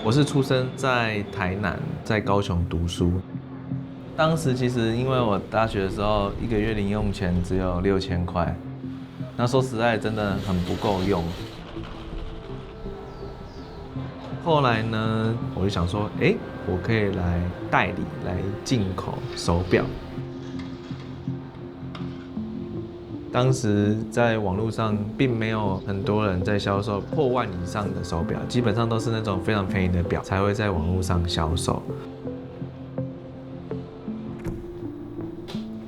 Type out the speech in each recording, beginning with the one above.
我是出生在台南，在高雄读书。当时其实因为我大学的时候一个月零用钱只有6000块，那说实在真的很不够用。后来呢，我就想说，我可以来代理来进口手表。当时在网络上并没有很多人在销售破万以上的手表，基本上都是那种非常便宜的表才会在网络上销售。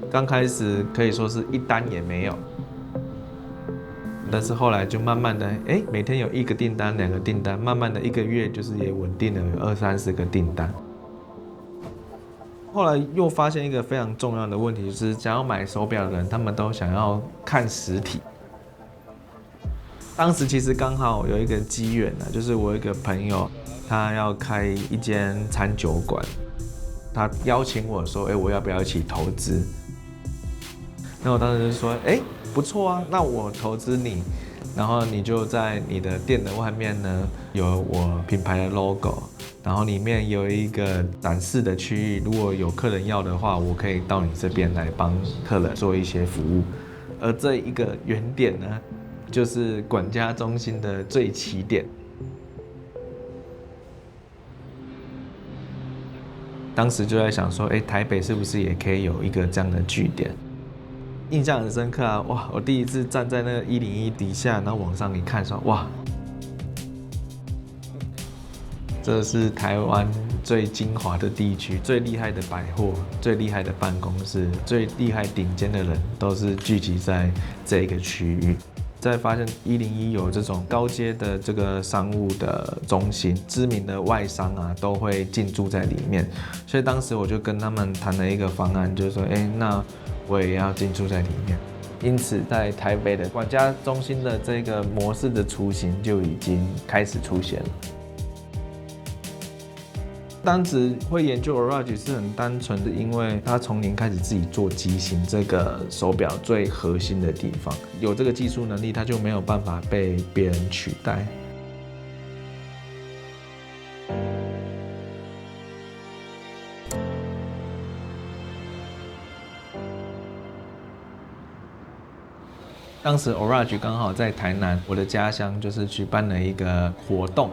刚开始可以说是一单也没有，但是后来就慢慢的，每天有1个订单、2个订单，慢慢的1个月就是也稳定了有20-30个订单。后来又发现一个非常重要的问题，就是想要买手表的人，他们都想要看实体。当时其实刚好有一个机缘呢，就是我有一个朋友，他要开一间餐酒馆，他邀请我说，我要不要一起投资？那我当时就说，不错啊，那我投资你，然后你就在你的店的外面呢有我品牌的 logo， 然后里面有一个展示的区域，如果有客人要的话，我可以到你这边来帮客人做一些服务。而这一个原点呢，就是管家中心的最起点。当时就在想说，台北是不是也可以有一个这样的据点？印象很深刻啊！哇，我第一次站在那个101底下，然后往上一看，说哇，这是台湾最精华的地区，最厉害的百货，最厉害的办公室，最厉害顶尖的人都是聚集在这一个区域。再发现101有这种高阶的这个商务的中心，知名的外商啊都会进驻在里面，所以当时我就跟他们谈了一个方案，就是说，那我也要进驻在里面。因此，在台北的管家中心的这个模式的雏形就已经开始出现了。当时会研究 Orage 是很单纯的，因为他从零开始自己做机型，这个手表最核心的地方，有这个技术能力，他就没有办法被别人取代。当时 Orage 刚好在台南，我的家乡，就是举办了一个活动。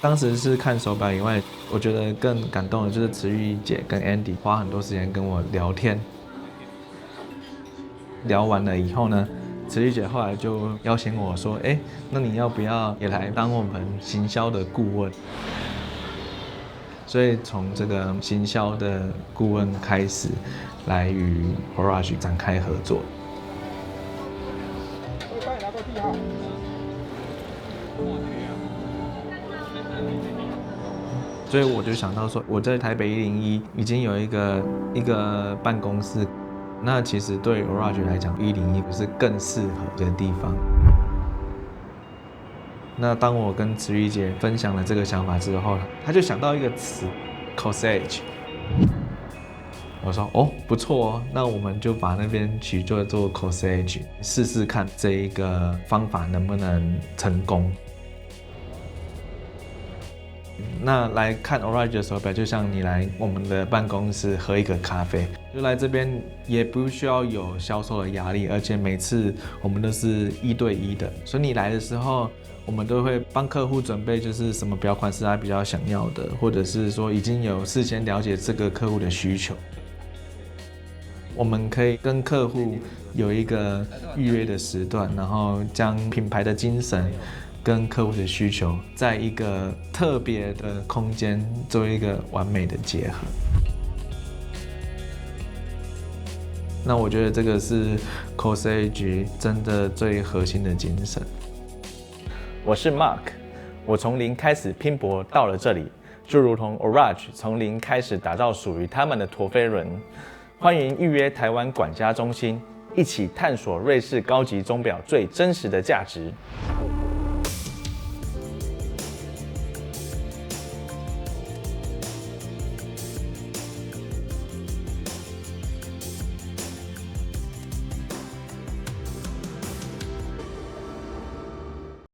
当时是看手表以外，我觉得更感动的就是慈玉姐跟 Andy 花很多时间跟我聊天。聊完了以后呢，慈玉姐后来就邀请我说，那你要不要也来当我们行销的顾问？所以从这个行销的顾问开始，来与 Orage 展开合作。帮你拿过记号。所以我就想到说，我在台北101已经有一个办公室，那其实对 Orage 来讲，101是更适合的地方。那当我跟慈玉姐分享了这个想法之后，她就想到一个词 ，Corsage。我说不错哦，那我们就把那边取做 Corsage， 试试看这一个方法能不能成功。那来看 Orage 的手表，就像你来我们的办公室喝一个咖啡，就来这边也不需要有销售的压力，而且每次我们都是1对1的，所以你来的时候，我们都会帮客户准备就是什么表款是他比较想要的，或者是说已经有事先了解这个客户的需求，我们可以跟客户有一个预约的时段，然后将品牌的精神跟客户的需求，在一个特别的空间做一个完美的结合。那我觉得这个是 Corsage 真的最核心的精神。我是 Mark， 我从零开始拼搏到了这里，就如同 Orage 从零开始打造属于他们的陀飞轮。欢迎预约台湾管家中心，一起探索瑞士高级钟表最真实的价值。